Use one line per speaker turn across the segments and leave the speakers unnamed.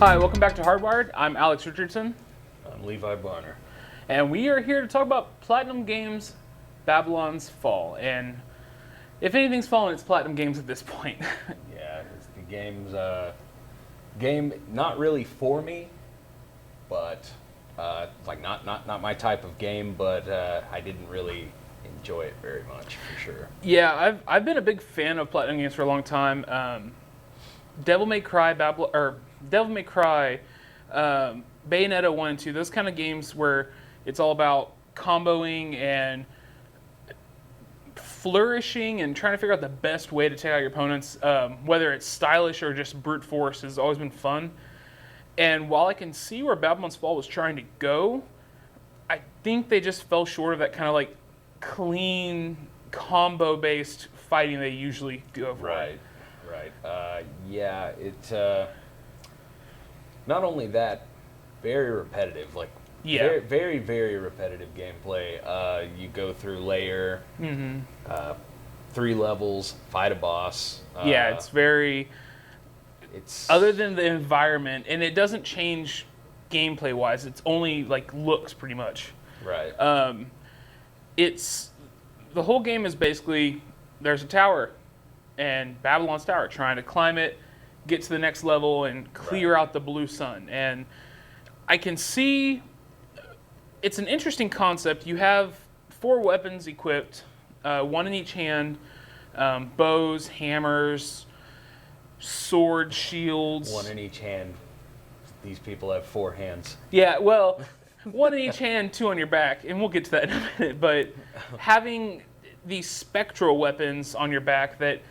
Hi, welcome back to Hardwired. I'm Alex Richardson.
I'm Levi Barner.
And we are here to talk about Platinum Games' Babylon's Fall. And if anything's fallen, it's Platinum Games at this point.
Yeah, it's the game not really for me, but like not my type of game, but I didn't really enjoy it very much for sure.
Yeah, I've been a big fan of Platinum Games for a long time. Devil May Cry, Bayonetta 1 and 2, those kind of games where it's all about comboing and flourishing and trying to figure out the best way to take out your opponents, whether it's stylish or just brute force, has always been fun. And while I can see where Babylon's Fall was trying to go, I think they just fell short of that kind of like clean combo-based fighting they usually go for.
Right. Yeah, it. Not only that, very repetitive. Like very very repetitive gameplay. You go through layer, 3 levels, fight a boss.
It's very.
It's
other than the environment, and it doesn't change gameplay wise. It's only like looks pretty much.
right.
It's the whole game is basically there's a tower, and Babylon's Tower, trying to climb it, get to the next level, and clear out the blue sun. And I can see it's an interesting concept. You have 4 weapons equipped, 1 in each hand, bows, hammers, swords, shields.
1 in each hand. These people have 4 hands.
Yeah, well, 1 in each hand, 2 on your back, and we'll get to that in a minute. But having these spectral weapons on your back that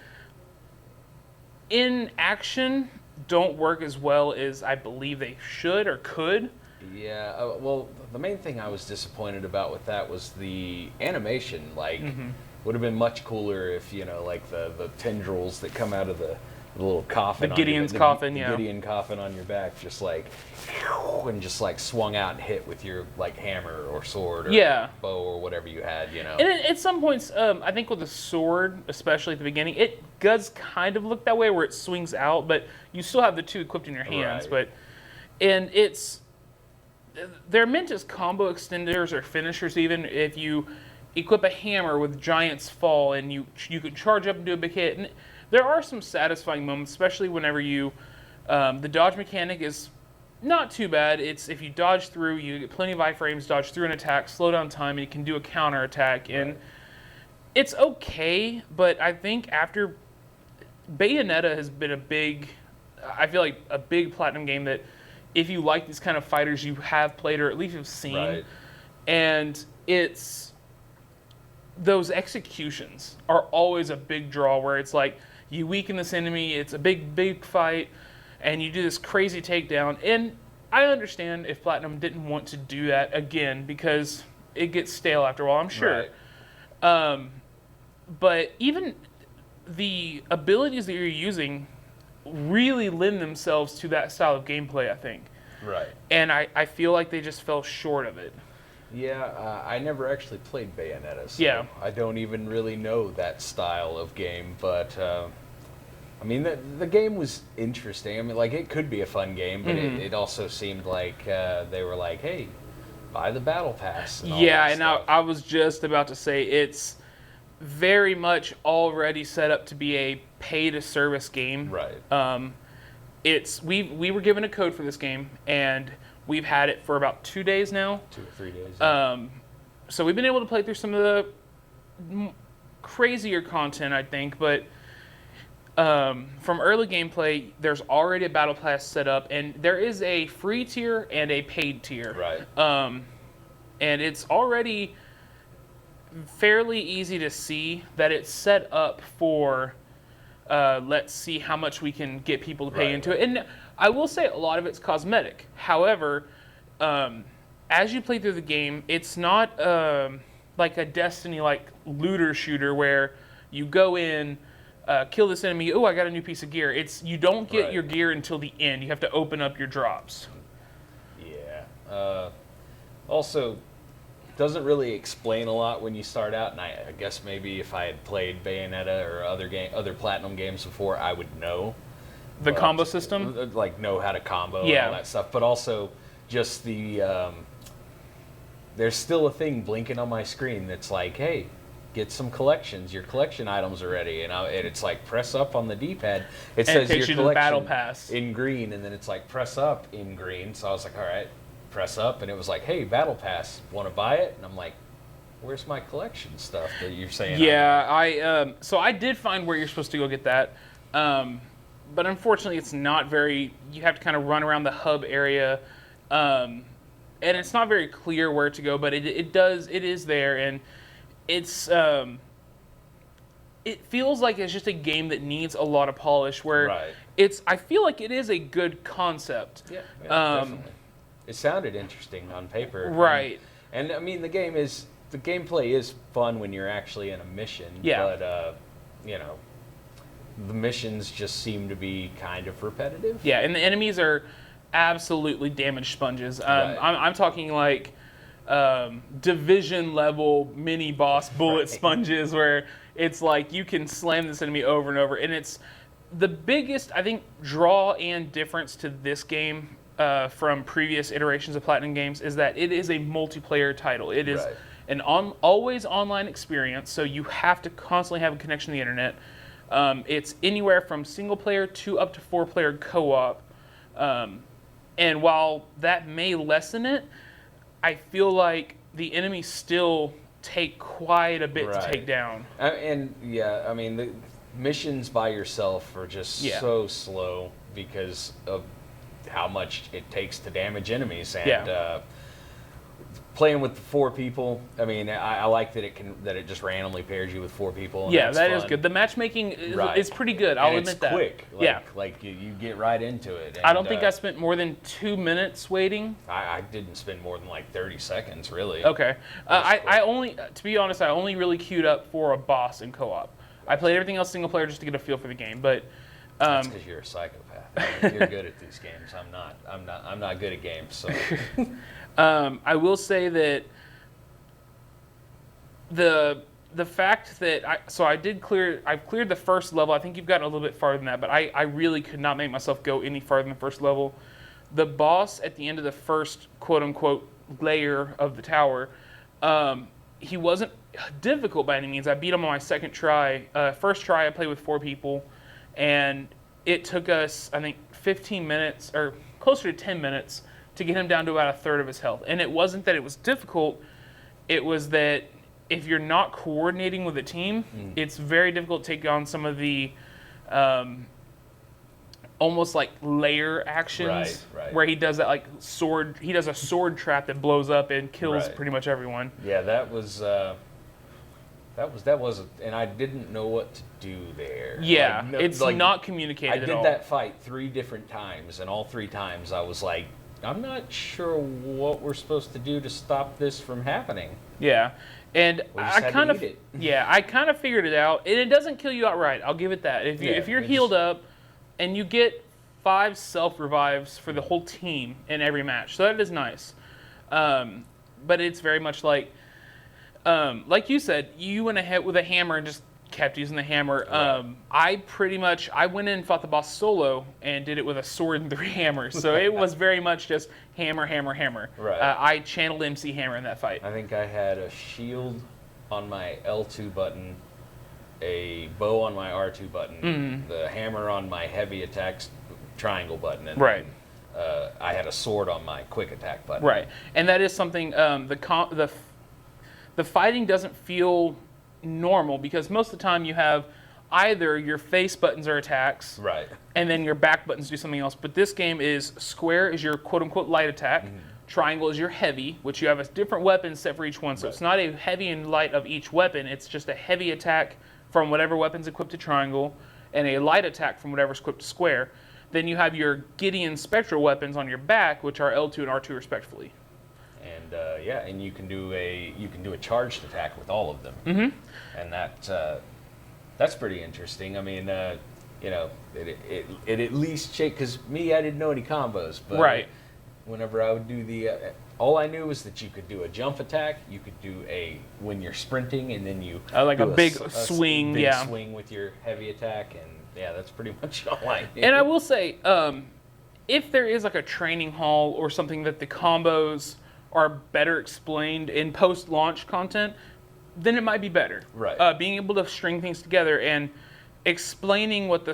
in action don't work as well as I believe they should or could.
Yeah, well, the main thing I was disappointed about with that was the animation. Like, would have been much cooler if, like the tendrils that come out of the little coffin.
The Gideon's coffin, yeah.
The Gideon coffin on your back, just like, and just like swung out and hit with your like hammer or sword or bow or whatever you had,
And at some points, I think with the sword, especially at the beginning, it does kind of look that way where it swings out, but you still have the 2 equipped in your hands.
Right.
And they're meant as combo extenders or finishers even. If you equip a hammer with Giant's Fall and you can charge up and do a big hit. And there are some satisfying moments, especially whenever you, the dodge mechanic is not too bad. It's if you dodge through, you get plenty of iframes, dodge through an attack, slow down time, and you can do a counter attack. And it's okay, but I think after Bayonetta has been a big Platinum game that if you like these kind of fighters, you have played or at least have seen.
Right.
And it's those executions are always a big draw where it's like you weaken this enemy, it's a big fight, and you do this crazy takedown. And I understand if Platinum didn't want to do that again because it gets stale after a while, I'm sure.
Right.
But even the abilities that you're using really lend themselves to that style of gameplay, I think.
Right.
And I feel like they just fell short of it.
Yeah, I never actually played Bayonetta, so I don't even really know that style of game, but I mean, the game was interesting. I mean, like, it could be a fun game, but it also seemed like they were like, hey, buy the Battle Pass. And all that stuff.
I was just about to say, it's very much already set up to be a pay-to-service game.
Right.
We were given a code for this game, and we've had it for about 2 days now.
2 or 3 days.
So we've been able to play through some of the crazier content, I think, but from early gameplay, there's already a battle pass set up, and there is a free tier and a paid tier.
Right.
And it's already fairly easy to see that it's set up for let's see how much we can get people to pay into it. And I will say a lot of it's cosmetic. However, as you play through the game, it's not like a Destiny-like looter shooter where you go in, kill this enemy, I got a new piece of gear. You don't get your gear until the end. You have to open up your drops.
Yeah. Also, doesn't really explain a lot when you start out, and I guess maybe if I had played Bayonetta or other Platinum games before, I would know.
The combo system?
Like, know how to combo and all that stuff. But also, just the... there's still a thing blinking on my screen that's like, hey, get some collections. Your collection items are ready. And it's like, press up on the D-pad. It says
takes
your
you to the
collection
battle pass
in green. And then it's like, press up in green. So I was like, all right, press up. And it was like, hey, battle pass. Want to buy it? And I'm like, where's my collection stuff that you're saying?
Yeah, so I did find where you're supposed to go get that. But unfortunately, it's not very... You have to kind of run around the hub area. And it's not very clear where to go, but it is there, and it's it feels like it's just a game that needs a lot of polish. Where I feel like it is a good concept.
Yeah, definitely. It sounded interesting on paper.
Right.
And I mean, the gameplay is fun when you're actually in a mission.
Yeah.
But the missions just seem to be kind of repetitive.
Yeah, and the enemies are absolutely damage sponges. I'm talking like division level mini boss bullet sponges, where it's like you can slam this enemy over and over. And it's the biggest, I think, draw and difference to this game from previous iterations of Platinum games is that it is a multiplayer title. It is an always online experience, so you have to constantly have a connection to the internet. It's anywhere from single player to up to 4-player co-op. And while that may lessen it, I feel like the enemies still take quite a bit to take down.
I mean, the missions by yourself are just so slow because of how much it takes to damage enemies. And playing with 4 people, I mean, I like that it just randomly pairs you with 4 people. And
yeah, that is good. The matchmaking is pretty good. I'll admit that.
It's quick. Like you get right into it. And
I don't think I spent more than 2 minutes waiting.
I didn't spend more than like 30 seconds, really.
Okay. I only, to be honest, I only really queued up for a boss in co-op. I played everything else single player just to get a feel for the game, but.
That's because you're a psychopath. You're good at these games. I'm not. I'm not good at games. So.
I will say that the fact that I've cleared the first level. I think you've gotten a little bit farther than that, but I really could not make myself go any farther than the first level. The boss at the end of the first quote unquote layer of the tower, he wasn't difficult by any means. I beat him on my second try. First try I played with 4 people, and it took us, I think, 15 minutes or closer to 10 minutes to get him down to about 1/3 of his health. And it wasn't that it was difficult, it was that if you're not coordinating with a team, it's very difficult to take on some of the almost like layer actions where he does that like sword, he does a sword trap that blows up and kills pretty much everyone.
Yeah, that was and I didn't know what to do there.
Yeah, it's not communicated at all.
I did that fight 3 different times, and all 3 times I was like, I'm not sure what we're supposed to do to stop this from happening.
Yeah, and I kind of figured it out, and it doesn't kill you outright. I'll give it that. If you're healed up, and you get 5 self revives for the whole team in every match, so that is nice. But it's very much like you said, you went ahead with a hammer and just kept using the hammer. I went in and fought the boss solo and did it with a sword and 3 hammers. So it was very much just hammer, hammer, hammer. I channeled MC Hammer in that fight.
I think I had a shield on my L2 button, a bow on my R2 button, the hammer on my heavy attacks triangle button, and I had a sword on my quick attack button.
Right, and that is something, the fighting doesn't feel normal because most of the time you have either your face buttons are attacks, and then your back buttons do something else. But this game is square is your quote-unquote light attack, triangle is your heavy, which you have a different weapon set for each one. So it's not a heavy and light of each weapon. It's just a heavy attack from whatever weapon's equipped to triangle, and a light attack from whatever's equipped to square. Then you have your Gideon spectral weapons on your back, which are L2 and R2 respectively.
And and you can do a charged attack with all of them, and that's pretty interesting. I mean, it at least because I didn't know any combos, but whenever I would do all I knew was that you could do a jump attack, you could do when you're sprinting, and then you
like a big swing,
swing with your heavy attack, and Yeah, that's pretty much all I need.
And I will say, if there is like a training hall or something that the combos are better explained in post-launch content, then it might be better.
Right.
Being able to string things together and explaining what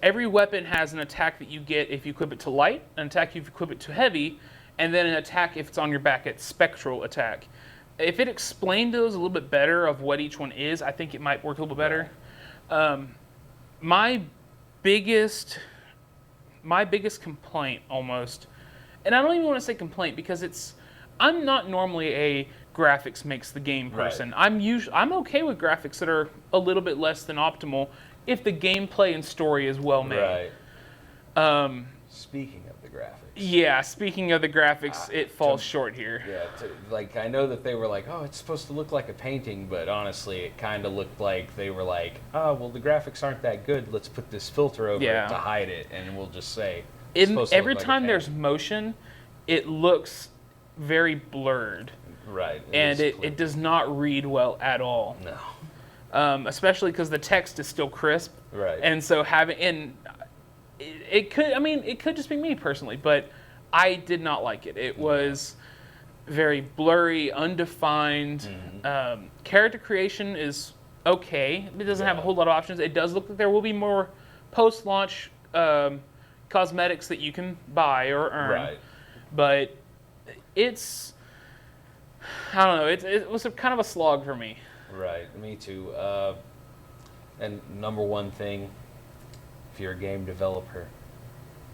every weapon has an attack that you get if you equip it to light, an attack if you equip it to heavy, and then an attack if it's on your back, it's spectral attack. If it explained those a little bit better of what each one is, I think it might work a little bit better. My biggest complaint almost, and I don't even want to say complaint because I'm not normally a graphics makes the game person. Right. I'm okay with graphics that are a little bit less than optimal if the gameplay and story is well made.
Right. Speaking of the graphics.
Yeah, speaking of the graphics, it falls short here.
Yeah, I know that they were like, oh, it's supposed to look like a painting, but honestly, it kind of looked like they were like, oh, well, the graphics aren't that good. Let's put this filter over it to hide it, and we'll just say.
Every time there's motion, it looks very blurred.
Right.
And it does not read well at all.
No.
Especially because the text is still crisp.
Right.
And so it could just be me personally, but I did not like it. It was very blurry, undefined.
Mm-hmm.
Character creation is okay. It doesn't have a whole lot of options. It does look like there will be more post-launch cosmetics that you can buy or earn.
Right.
But I don't know. It was kind of a slog for me.
Right. Me too. And number one thing, if you're a game developer,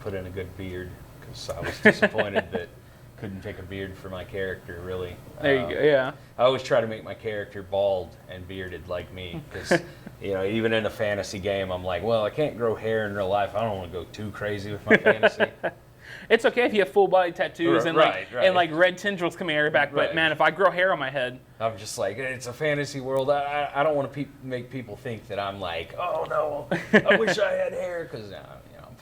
put in a good beard, because I was disappointed that couldn't pick a beard for my character, really.
There you go, yeah.
I always try to make my character bald and bearded like me, because even in a fantasy game, I'm like, well, I can't grow hair in real life. I don't want to go too crazy with my fantasy.
It's okay if you have full body tattoos and red tendrils coming out of your back, but man, if I grow hair on my head,
I'm just like, it's a fantasy world. I don't want to make people think that I'm like, oh no, I wish I had hair, because I'm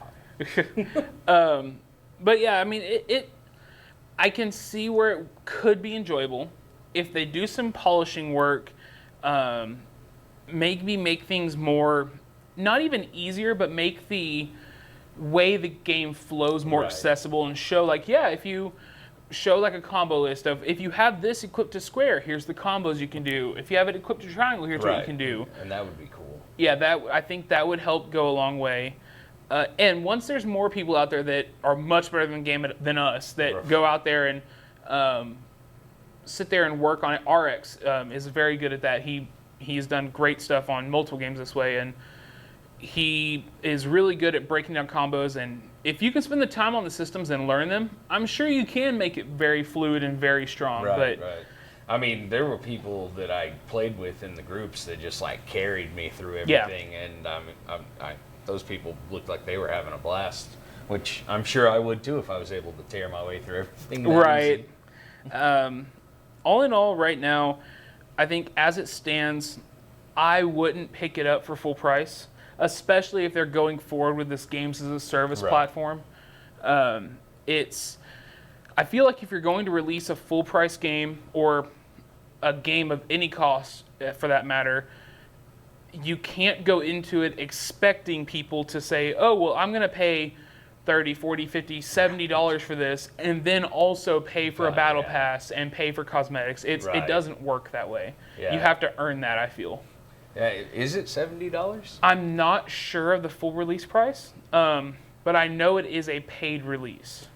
fine.
But yeah, I mean, I can see where it could be enjoyable if they do some polishing work. Maybe make things more, not even easier, but make the way the game flows more accessible, and show if you show like a combo list of, if you have this equipped to square, here's the combos you can do. If you have it equipped to triangle, here's what you can do.
And that would be cool.
Yeah, I think that would help go a long way. And once there's more people out there that are much better than us, that go out there and sit there and work on it. RX is very good at that. He's done great stuff on multiple games this way, and he is really good at breaking down combos. And if you can spend the time on the systems and learn them, I'm sure you can make it very fluid and very strong.
Right. I mean, there were people that I played with in the groups that just carried me through everything, and those people looked like they were having a blast, which I'm sure I would too if I was able to tear my way through everything.
Right. All in all, right now, I think as it stands, I wouldn't pick it up for full price, especially if they're going forward with this games as a service platform. I feel like if you're going to release a full price game, or a game of any cost for that matter, you can't go into it expecting people to say, oh, well, I'm going to pay $30, $40, $50, $70 for this, and then also pay for a battle pass and pay for cosmetics. It doesn't work that way. Yeah. You have to earn that, I feel.
Yeah, is it $70?
I'm not sure of the full release price, but I know it is a paid release.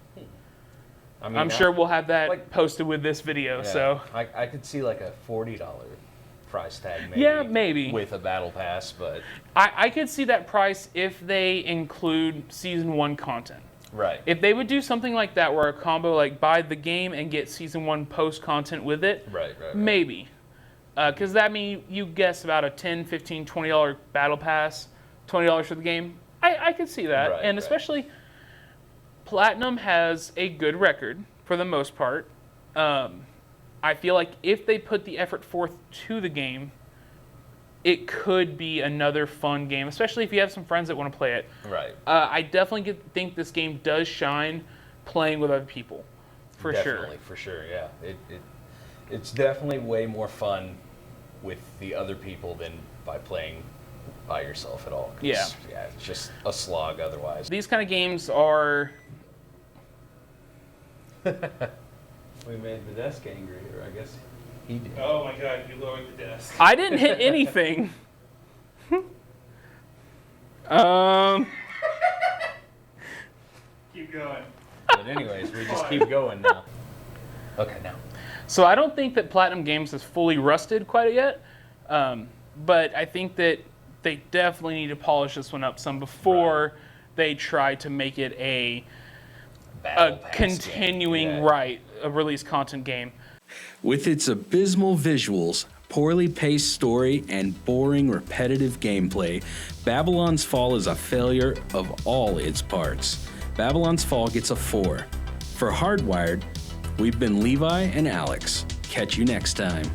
I mean, I'm sure we'll have that posted with this video.
Yeah,
so
I could see a $40 price tag, maybe.
Yeah, maybe.
With a battle pass, but
I could see that price if they include Season 1 content.
Right.
If they would do something like that, where a combo buy the game and get Season 1 post content with it, maybe. Because that means you guess about a $10, $15, $20 battle pass, $20 for the game. I could see that. And especially, Platinum has a good record for the most part. I feel like if they put the effort forth to the game, it could be another fun game, especially if you have some friends that want to play it.
Right.
I definitely think this game does shine playing with other people, for sure.
Definitely, for sure, yeah. It's definitely way more fun with the other people than by playing by yourself at all.
Yeah.
Yeah, it's just a slog otherwise.
These kind of games are...
We made the desk angry, or I guess
He did.
Oh my god, you lowered the desk.
I didn't hit anything.
Keep going.
But anyways, we just keep going now. Okay, now.
So I don't think that Platinum Games is fully rusted quite yet, but I think that they definitely need to polish this one up some before they try to make it a continuing a release content game.
With its abysmal visuals, poorly paced story, and boring, repetitive gameplay, Babylon's Fall is a failure of all its parts. Babylon's Fall gets a 4. For Hardwired, we've been Levi and Alex. Catch you next time.